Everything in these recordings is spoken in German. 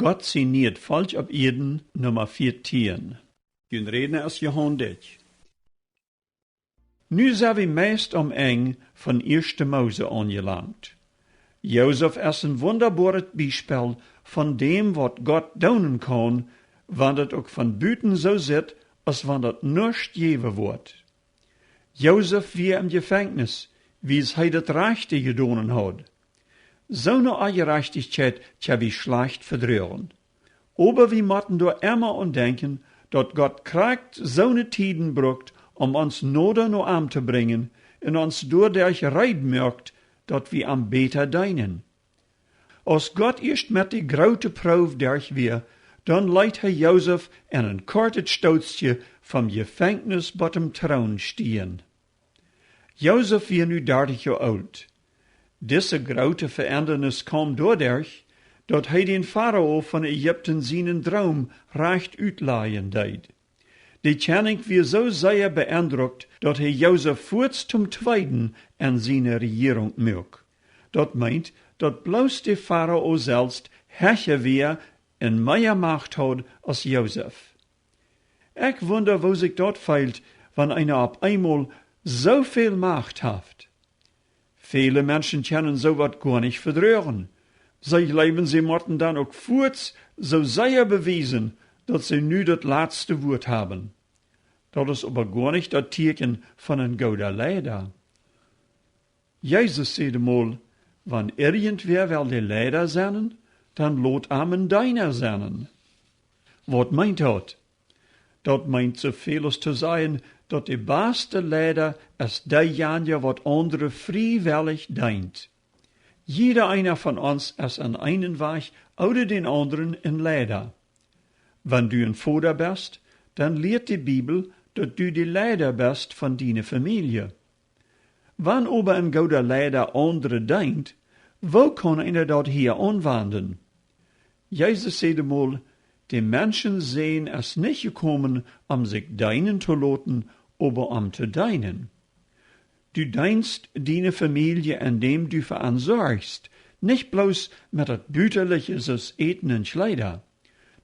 Gott signiert falsch op Eden Nummer 14. Kun reden als Johann dit. Nu zijn we meest om eng van eerste Mose aangelangt. Jozef is een wunderbares Beispiel van dem wat God doen kan, wanneer het ook van buiten zo zit, als wanneer het niets gegeven wordt. Jozef wie im Gefängnis, wie hij dat rechte gedaan had. Zo'n ongerechtigheid tja wie schlecht verdreuren. Aber we moeten door immer aan denken, dat God krijgt zo'n tijden brucht, om ons nodig naar aan te brengen, en ons doordat rijden maakt, dat we am beter dienen. Als God eerst met die grote proef durch weer, dan leidt hij Jozef in een korte stootje van Gefängnis bottom troon stehen. Jozef weer nu 30 jaar oud. Diese grote verändernis kwam doordat dat hij den Pharao van Egypten zijn droom recht uitlaaien deed. Die Tjenning weer zo zeer beeindruckt, dat hij Jozef voorts zum Tweeden en zijn regering maakt. Dat meint, dat bloos de Pharao zelfs herrscher weer en meer macht had als Jozef. Ik wonder, wo zich dat feilt, wanneer einer op eenmaal zoveel macht heeft. Viele Menschen können so wat gar nicht verdreuren. Zij leven, sie moeten dan ook voorts zo zeer beweisen, dat sie nu das laatste woord hebben. Dat is aber gar nicht das teken van een gouden leider. Jezus zei mal, wann irgendwer wel de leider zijn, dan laat amen deiner zijn. Wat meint dat? Dat meint zoveel als te zeggen, dat de beste leider is diejenige wat andere vrijwillig dient. Jeder einer von uns ist an einen Weg oder den anderen ein Leider. Wenn du ein Vater bist, dann lehrt die Bibel, dass du die Leider bist von deiner Familie. Wenn aber ein guter Leider andere dient, wo kann einer dort hier anwenden? Jesus sagte mal, die Menschen sehen es nicht gekommen, sich dienen zu lassen, aber zu dienen. Du dienst deine Familie, indem du versorgst, nicht bloß mit das Büterliche des Eten und Schleider.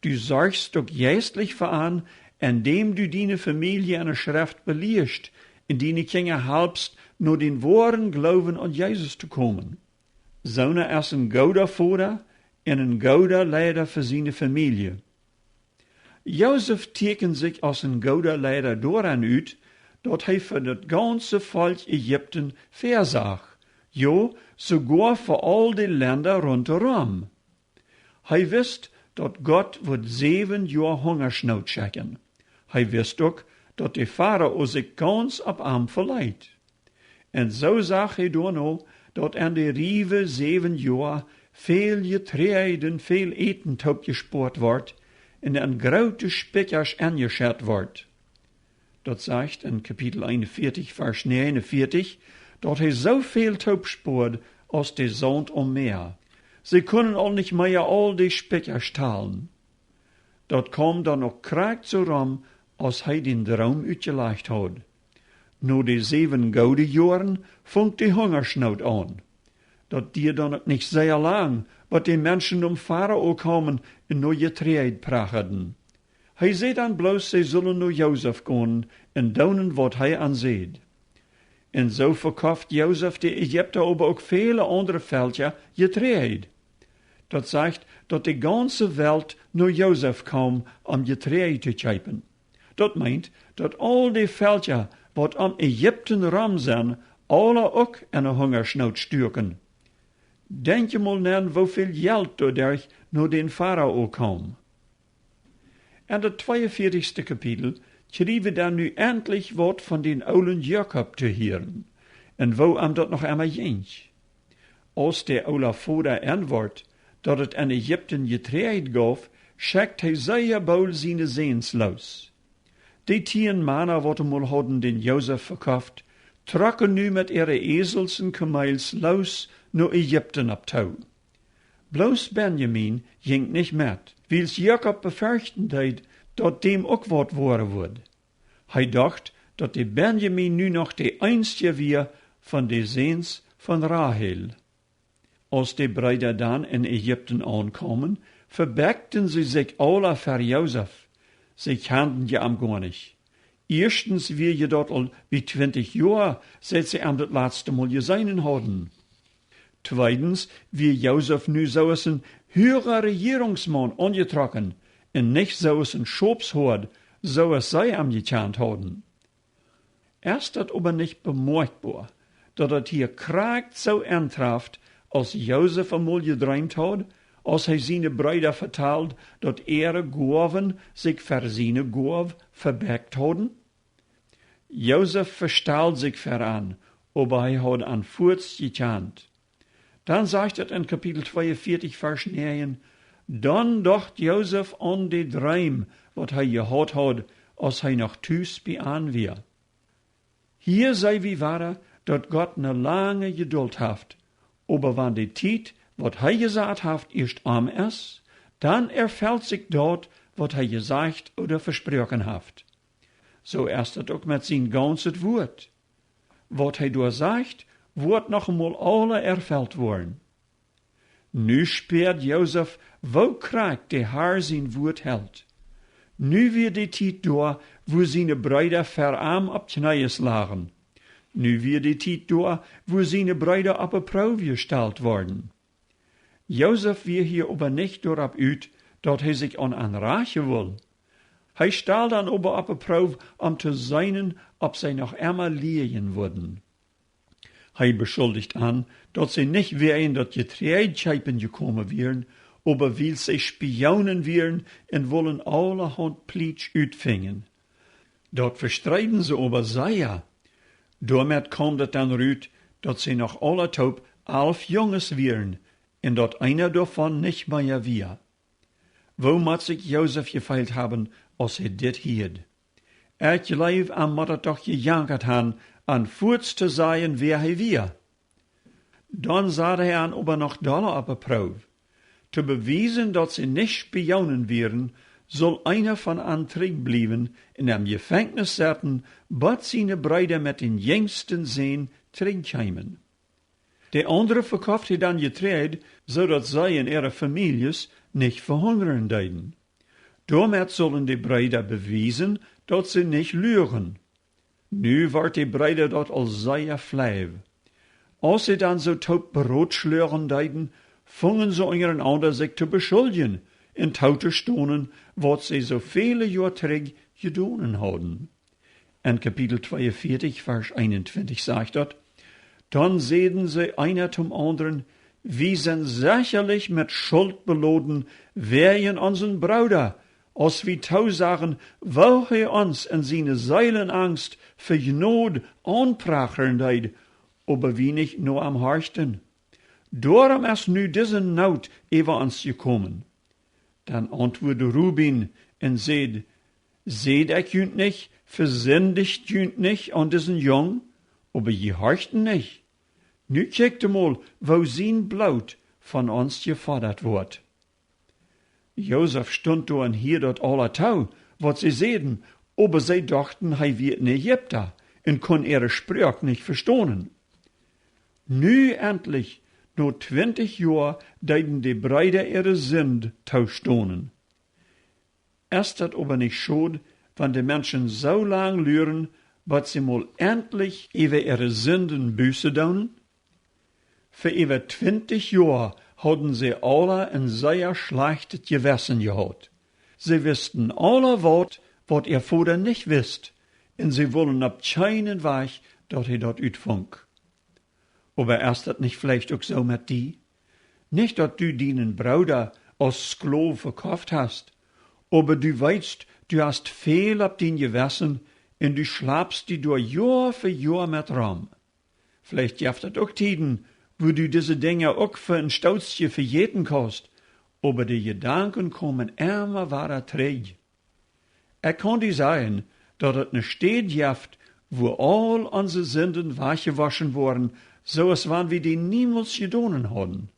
Du sorgst doch geistlich für indem du deine Familie in der Schrift beliest, in deine Kinder helpst, nur den wahren Glauben an Jesus zu kommen. Zo'n is een gouden vader en een gouden leider für seine Familie. Jozef tekent sich als een gouden leider daaraan uit, dat hij voor het ganze Volk Egypten verzag, ja, sogar voor al die Länder rondom. Hij wist dat God wordt 7 jaar hongersnood checken. Hij wist ook dat de Pharao zich ganz op hem verleidt. En zo zag hij dan ook dat in de rieve 7 jaar veel getreiden, veel eten gespoord wordt en een grote spikkers aangeschert wordt. Dat zegt in Kapitel 41, Vers 49, dat hij zoveel Taub spoort als de zand om meer. Ze kunnen al niet meer al die spikkers talen. Dat kwam dan ook kracht zo ram, als hij den droom uitgelegd had. Na de 7 gouden jaren vangt de hongersnood aan. Dat dier dan ook niet zeer lang, wat de mensen om Pharao komen en naar getreid prachten. Hij zei dan bloos, ze zullen naar Jozef gaan en doen wat hij aanzeed. En zo verkauft Jozef de Egypter aber ook vele andere veldjes getreid. Dat zegt dat de ganze Welt naar Jozef kwam om getreid te kopen. Dat meint dat al die veldjes wat om Egypten ram zijn, alle ook in een hongersnood sturen. Denk je mal na hoeveel geld doordat naar den Pharao kwam. In het 42. Kapitel schrijven dan nu endlich wat van den oulen Jacob te horen, en wo am dat nog einmal ging. Als de oude vader antwoordt dat het in Egypten getreid gaf, schickt hij zeer bouw zijn zeens los. Die 10 mannen wat mal hadden den Jozef verkauft, trokken nu met ihre Esels en Kamels los naar Egypten op touw. Bloos Benjamin ging nicht met, wils Jacob befürchten deed dat dem ook wat worden wordt. Hij dacht dat de Benjamin nu nog de einzige weer van de zeens van Rahel. Als de Brüder dan in Egypten aankomen, verbergten sie sich alle für Josef. Sie kannten ja am gar nicht. Erstens wir je dort al wie 20 Jahre, seit sie am das letzte Mal gesehen haben. Zweitens, wie Josef nu so ein höherer Regierungsmann angetrokken und nicht so ein Schopshord, so es sei am gekannt haben. Erst dat aber nicht bemerkbar, dat het hier kragt so eintrafft, als Josef einmal gedreimt hat, als hij seine Brüder vertelt, dat ihre Gaven sich für seine Gav verbergt haben? Josef verstellt sich voran, aber er hat an Furz gekannt. Dann sagt es in Kapitel 42, Vers 9, dann dacht Josef an die Dreim, wat hij gehad had, als hij noch thuis bij aan weer. Hier sei wie wahre, dat Gott ne lange Geduld haft, aber wann die Tiet, wat hij gesagt haft, erst am ist, dann erfällt sich dort, wat hij gesagt oder versprochen haft. So erst het ook met zijn ganzes Woord. Wat hij door sagt, wordt nog eenmaal alle erfällt worden. Nu speert Josef, wo kragt der Herr sein Wort hält. Nu wird die Tiet door, wo seine Brüder verarm op Knies lagen. Nu wird die Tiet door, wo seine Brüder op een Probe gestellt worden. Josef wird hier aber nicht dorop uit, dat hij sich an anrachen will. Hij stellt dan aber op een Probe, te seinen, ob sie noch einmal liegen würden. Hij beschuldigt an, dat sie nicht wie in dat Getreidscheipen gekommen wären, aber weil sie Spionen wären und wollen allerhand Plitsch uitvingen. Dort verstreiten sie aber Seia. Damit kommt es dann rüt, dat sie noch alle taub 11 Junges wären, und dat einer davon nicht mehr wir. Wo moet sich Josef gefeilt haben, als dit hierd? Ik geloof aan moet het toch gejankert han, an Furz te sein, wer hij wir. Dann sah er an aber noch Dollar op een Probe. Te beweisen, dat sie nicht Spionen wären, soll einer von an terug blieben, in dem Gefängnis zetten, bat seine Brüder mit den jüngsten sehen, terugkeimen. Der andere verkauft hij dann Getreid, zodat zij in ihre Families nicht verhungern deiden. Damit sollen die Brüder beweisen, dat sie nicht lügen. Nu wordt die Brüder dort als sehr fleiv. Als sie dann so taub Brot schleuren deiden, fungen sie untereinander sich zu beschuldigen, in taute stonen, wat sie so viele Jahre terug gedonen hadden. In Kapitel 42, Vers 21 sagt dort, dann sehen sie einer zum anderen, wie sind sicherlich mit Schuld beladen, wären unseren Bruder, als wie tau sagen, wo er uns in seine Seilenangst für Not anprachern deid, aber wie nicht nur am Harchten. Darum ist nu diese Not über uns gekommen. Dann antwortet Rubin und seht ich jünt nicht, versündigt jünt nicht an diesen Jung, aber je harchten nicht. Nu kijkt mal, wo sein Blut von uns gefordert wird. Josef stund da und hier dort aller Tau, wat sie sehen, aber sie dachten, hij wird ein Ägypter und kon ihre Sprach nicht verstohnen. Nu endlich, nur 20 Jahre, deiden die Brüder ihre Sünd taustonen. Erst dat aber nicht schuld, wenn die Menschen so lang lüren, wat sie mal endlich über ihre Sünden Büße daunen? Für über 20 Jahre hadden sie alle ein sehr schlechtes Gewissen gehad. Sie wussten alle wat ihr Vater nicht wisst, und sie wollen ab keinen Weg, dat hij dat uitfunk. Aber erst dat nicht vielleicht auch so mit die? Nicht, dat du deinen Bruder als Sklave verkauft hast, aber du weißt, du hast viel ab den Gewissen, und du schlapst die durch Jahr für Jahr mit rum. Vielleicht jaft dat auch Tiden, wo du diese Dinge auch für ein Stauzchen verjeten kannst, aber die Gedanken kommen immer weiter träg. Kann dir sagen, dass es eine Stadt jaft, wo all unsere Sünden weggewaschen wurden, so es waren wie die niemals gedonen haben.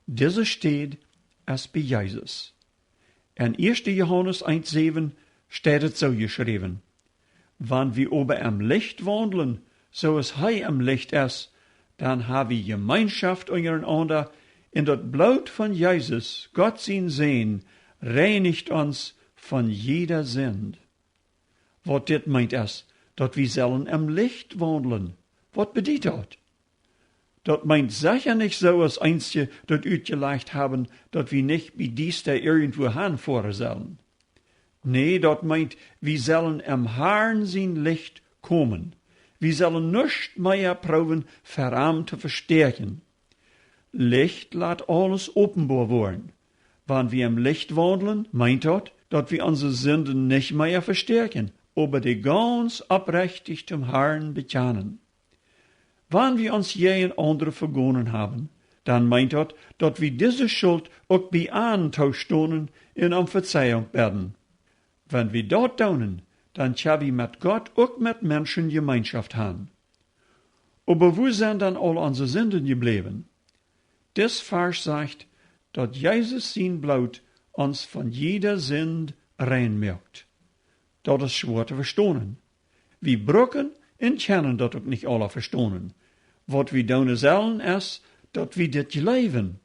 Diese Stadt ist bei Jesus. In 1. Johannes 1,7 steht es so geschrieben: Wann wir ober am Licht wandeln, so es Hij am Licht ist, dann haben wir Gemeinschaft untereinander, In dat Blut von Jesus, Gott sein Sehn, reinigt uns von jeder Sünd. Wat dit meint es, dat wir sollen im Licht wandeln. Wat bedeutet das? Dat meint sicher nicht so, als einzige dat uitgelegd haben, dat wir nicht wie dies da irgendwo hinfahren sollen. Nee, dat meint, wir sollen im Herrn sein Licht kommen. Wir sollen nicht mehr proben, verarm zu verstärken. Licht lässt alles offenbar werden. Wenn wir im Licht wandeln, meint das, dass wir unsere Sünden nicht mehr verstärken, aber die ganz aufrichtig zum Herrn bekennen. Wenn wir uns je ein andere vergonnen haben, dann meint das, dass wir diese Schuld auch bei anderen stonen und um Verzeihung bitten. Wenn wir dort tun, dann können wir mit Gott auch mit Menschen Gemeinschaft haben. Aber wo sind dann all unsere Sünden geblieben? Das Vers sagt, dass Jesus sein Blut uns von jeder Sünde reinmacht. Das ist schwer zu verstehen. Wir brauchen und können das auch nicht alle verstehen. Was wir tun sollen ist, dass wir das leben.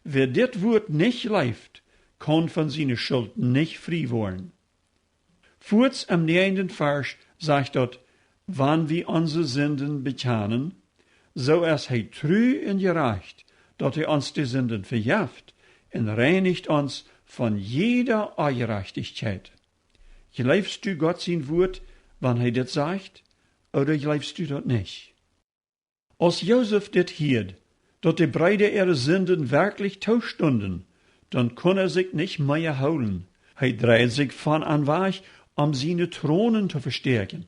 Wer das Wort nicht lebt, kann von seiner Schuld nicht frei werden. Kurz am 9. Vers sagt dort, wann wir unsere Sünden bekennen, so ist er treu und gerecht, dass er uns die Sünden vergibt und reinigt uns von jeder Ungerechtigkeit. Glaubst du Gott sein Wort, wann er das sagt, oder glaubst du das nicht? Als Josef das hielt, dass die Brüder ihre Sünden wirklich tauschstunden, dann kann er sich nicht mehr holen. Er dreht sich von an weg, um seine Thronen zu verstärken.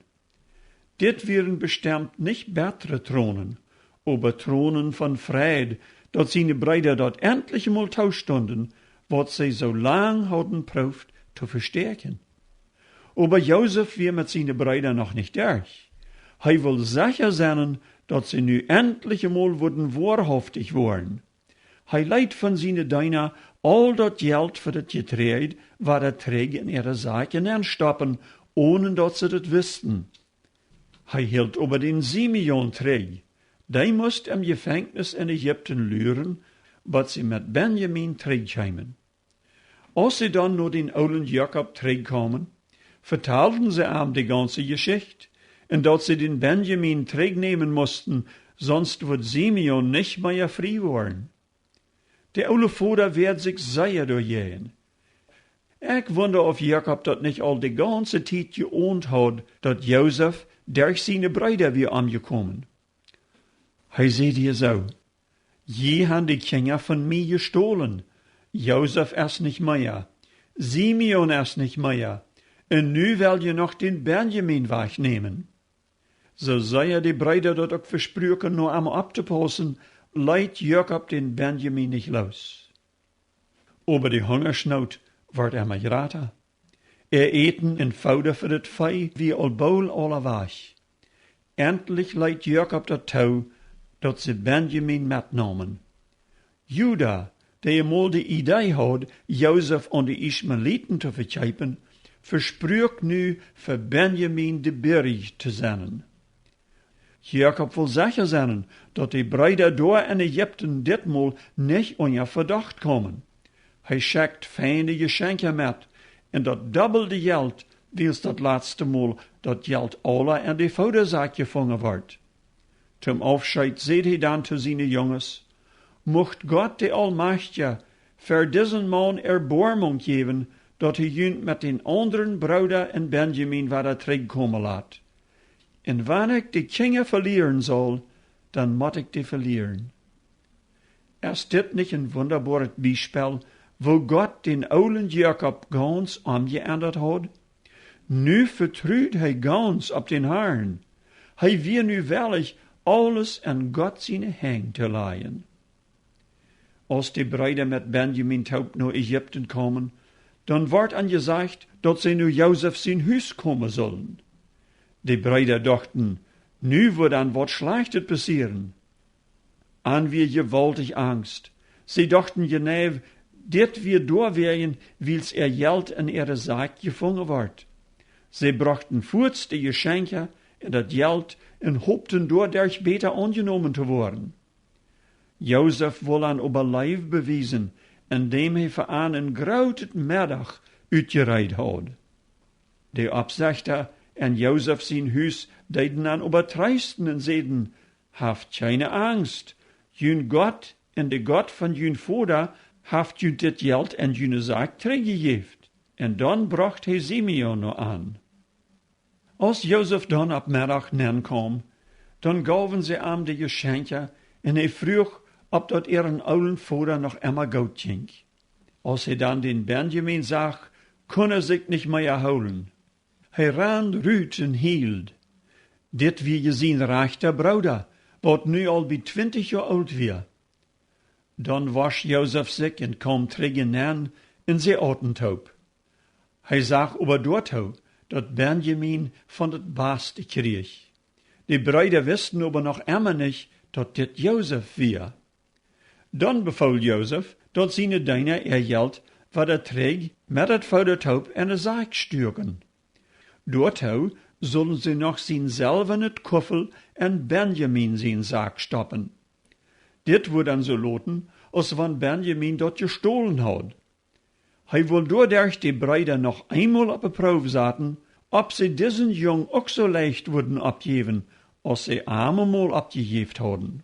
Dit wären bestimmt nicht bessere Thronen, aber Thronen von Fried, dass seine Brüder dort endlich mal tauschstunden, was sie so lang hatten probt zu verstärken. Aber Josef wir mit seinen Brüdern noch nicht durch. Er will sicher sein, dass sie nu endlich einmal würden wahrhaftig worden. Er leiht von seinen Dienern all das Geld für das Getreide, was er trägt in ihre Sachen anstoppen, ohne dass sie das wussten. Er hielt aber den Simeon träg. Der musste im Gefängnis in Ägypten lüren, was sie mit Benjamin trägkämen. Als sie dann nur den olden Jakob trägkamen, vertalten sie ihm die ganze Geschichte, und dass sie den Benjamin trägnehmen mussten, sonst wird Simeon nicht mehr frei werden. Der oude Vater wird sich sehr durchgehen. Ich wundere, ob Jakob dat nicht all die ganze Zeit geohnt hat, dass Josef durch seine Brüder wie angekommen. Er seht ihr so, je haben die Kinder von mir gestohlen. Josef erst nicht mehr, Simeon erst nicht mehr, und nu will je noch den Benjamin wegnehmen. So sei die Brüder dort auch versprüchen, nur einmal abzupassen, leiht Jakob den Benjamin nicht los. Aber die Hungersnot wird immer größer. Eten in Fouder für das Vieh wie albaul alle weg. Endlich leiht Jakob dat Tau, dat sie Benjamin mitnahmen. Juda, der einmal die Idee hat, Josef an die Ismaeliten zu verkaufen, versprüht nu für Benjamin de Berg zu senden. Jakob will sicher sein, dass die Brüder da in Ägypten ditmal nicht unter Verdacht kommen. Er schickt feine Geschenke mit, und das doppelte Geld, wie es das letzte Mal das Geld alle in die Vordersack gefangen wird. Zum Aufscheid seht er dann zu seinen Jungs, mocht Gott der Allmächtige für diesen Mann Erbarmung geben, dass er jünt mit den anderen Brüdern in Benjamin wieder zurückkommen lässt. Und wenn ich die Kinder verlieren soll, dann muss ich die verlieren. Ist dit nicht ein wunderbares Beispiel, wo Gott den olden Jakob ganz umgeändert hat? Nu vertraut er ganz auf den Herrn. Er will nu wirklich alles in Gott seine Hände zu leihen. Als die Brüder mit Benjamin taub nach Ägypten kommen, dann wird angesagt, dass sie nu Josef sein Haus kommen sollen. Die Brüder dachten, nu wird an was Schlechtes passieren. An wir gewaltig Angst. Sie dachten genau, dit wir durchwählen, wils Geld in ihre Sack gefangen wird. Sie brachten furz die Geschenke und das Geld und hofften dadurch besser angenommen zu werden. Jozef wil aan overlijf bewijzen, indem hij voor aan een grote middag uitgereid had. De opzichter en Jozef zijn huis deden aan overtreisten en zeiden, haft keine angst, jun God en de God van jun vader haft jun dit geld en june zaak teruggegeven. En dan bracht hij Simeon nog aan. Als Jozef dan op middag kwam, dan gaven ze hem de geschenken en hij vroeg ob dat ihren oude vader nog immer goed ging. Als hij dan den Benjamin zag, kon er zich niet meer houden. Hij ran ruut en hield. Dit wie je zijn rechter bruder, wat nu al bij 20 jaar oud weer. Dan was Jozef zich en kwam terug aan in zijn oudenthoop. Hij zag over doortou dat Benjamin van het beste kreeg. De bruiden wisten aber nog immer niet dat dit Jozef weer. Dan beval Jozef dat zijn dienaar geld wat er treeg met het voedertaup en de zaak sturen. Doortou zullen ze nog zijn zelf in het koffel en Benjamin zijn zaak stoppen. Dit wordt dan zo loten, als van Benjamin dat gestohlen had. Hij wil doordat de bruiden nog eenmaal op de proef zaten, ob ze diesen jong ook zo leicht worden opgeven, als ze eenmaal opgegeven hadden.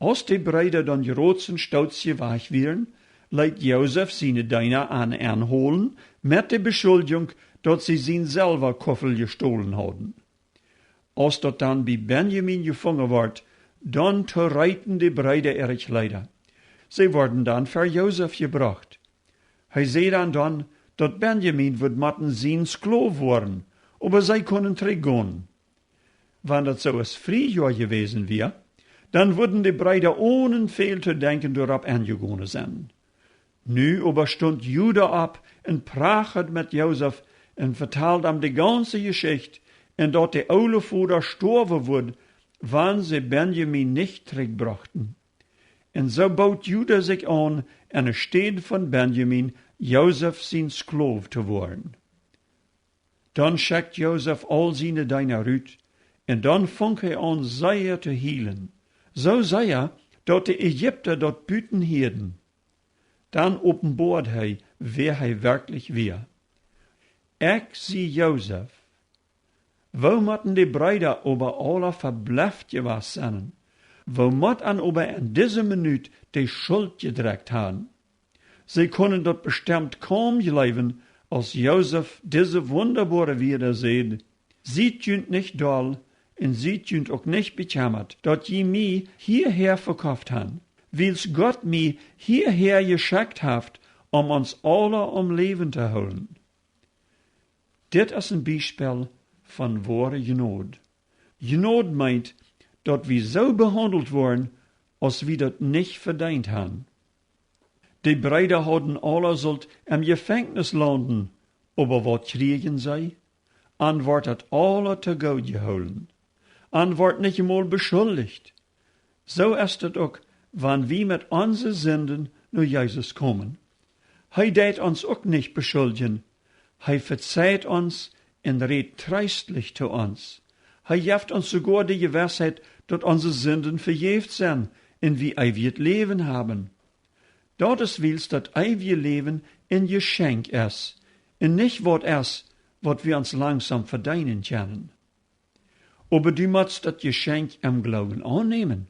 Als de bruiden dan groots en stouts gewaag werden, leidt Jozef zijn dienaar aanholen met de beschuldiging dat ze zijn zelver koffel gestohlen hadden. Als dat dan bij Benjamin gevangen wordt, dan verrijten de bruiden erg leider. Ze worden dan voor Jozef gebracht. Hij zei dan dat Benjamin wordt moeten zijn skloof worden, aber zij kunnen teruggaan. Wanneer dat zo is 3 jaar gewesen wäre, dan würden de bruiden ohne veel te denken erop aangegaan zijn. Nu aber stond Juda op en praacht met Jozef en vertelde hem de ganze Geschichte en dat de oude vader sterven wordt, wanneer ze Benjamin niet terugbrachten. En zo bouwt Juda zich aan en er steed van Benjamin Jozef zijn skloof te worden. Dan schickt Jozef al zijn dienaar uit en dan vangt hij aan zeer te hielen. Zo zeer dat de Egypter dat buiten hielden. Dan openbaart hij wie hij werkelijk weer. Ik zie Jozef. Wo moeten de bruiden over alle verblijft gewas zijn? Wo moet an over in deze minuut de schuld gedrekt hebben? Ze kunnen dat bestemd kaum geloven, als Jozef deze wunderbare Wieder seht. Ziet junt nicht doll, en ziet junt ook nicht bejammert, dat je mij hierher verkauft han, wils Gott mij hierher geschickt haft, ons alle om leven te houden. Dit is een bijspel van ware genade. Genade meint, dat we zo behandeld worden, als we dat niet verdiend hebben. De bruiden hadden alle zult im Gefängnis landen, aber wat kriegen zij? En wordt het alle te goed gehouden. En wordt niet eenmaal beschuldigd. Zo is het ook, wanneer we met onze zinden naar Jezus komen. Hij deed ons ook niet beschuldigen. Hij verzeiht ons en redt tröstlich zu ons. Hij geeft ons sogar de gewissheid dat onze zinden vergeeft zijn en we eeuwig leven hebben. Dat is wils dat eeuwige leven een geschenk is, en niet wat is, wat we ons langsam verdienen kunnen. Aber du musst dat geschenk im Glauben annehmen.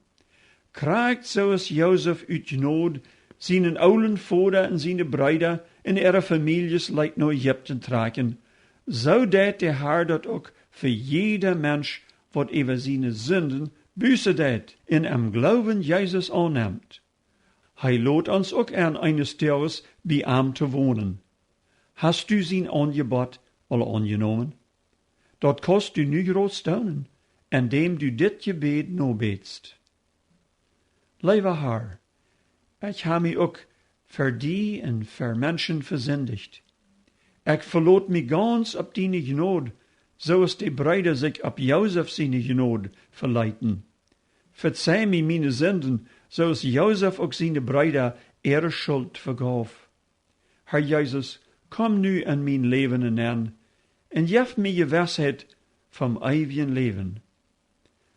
Krijgt zoals Jozef uit Genade zijn oude vader en zijn bruiden en ihre families leicht naar Egypten trekken, zo deed de Heer dat ook voor jeder Mensch, wat over zijn Sünden Buße deed en im Glauben Jezus aanneemt. Hij loot ons ook aan eines Tages bij hem te wonen. Hast du zijn aangebod al aangenomen? Dat kost u nu groot staunen, indem du dit gebed nobetst. Lieve Heer, ik heb mij ook voor die en voor mensen verzindigd. Ik verloot mij ganz op die genade, zoals de bruiden zich op Jozef zijn genade verleiten. Verzeih mij mijn zinden, zoals Jozef ook zijn bruiden ihre schuld vergaf. Herr Jezus, kom nu in mijn leven aan en geef mij je wijsheid van eeuwigen leven.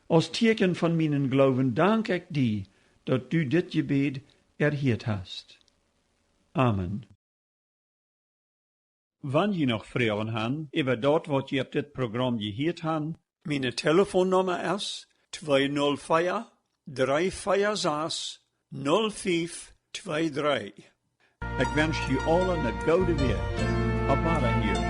Als teken van mijn glauben dank ik die, dat du dit gebed erhiert hast. Amen. Wanneer je nog vragen han über dat wat je op dit programma gehoord han, mijn telefoonnummer is 204 346 0523. Ik wens je allen een goede week. Op maandag hier.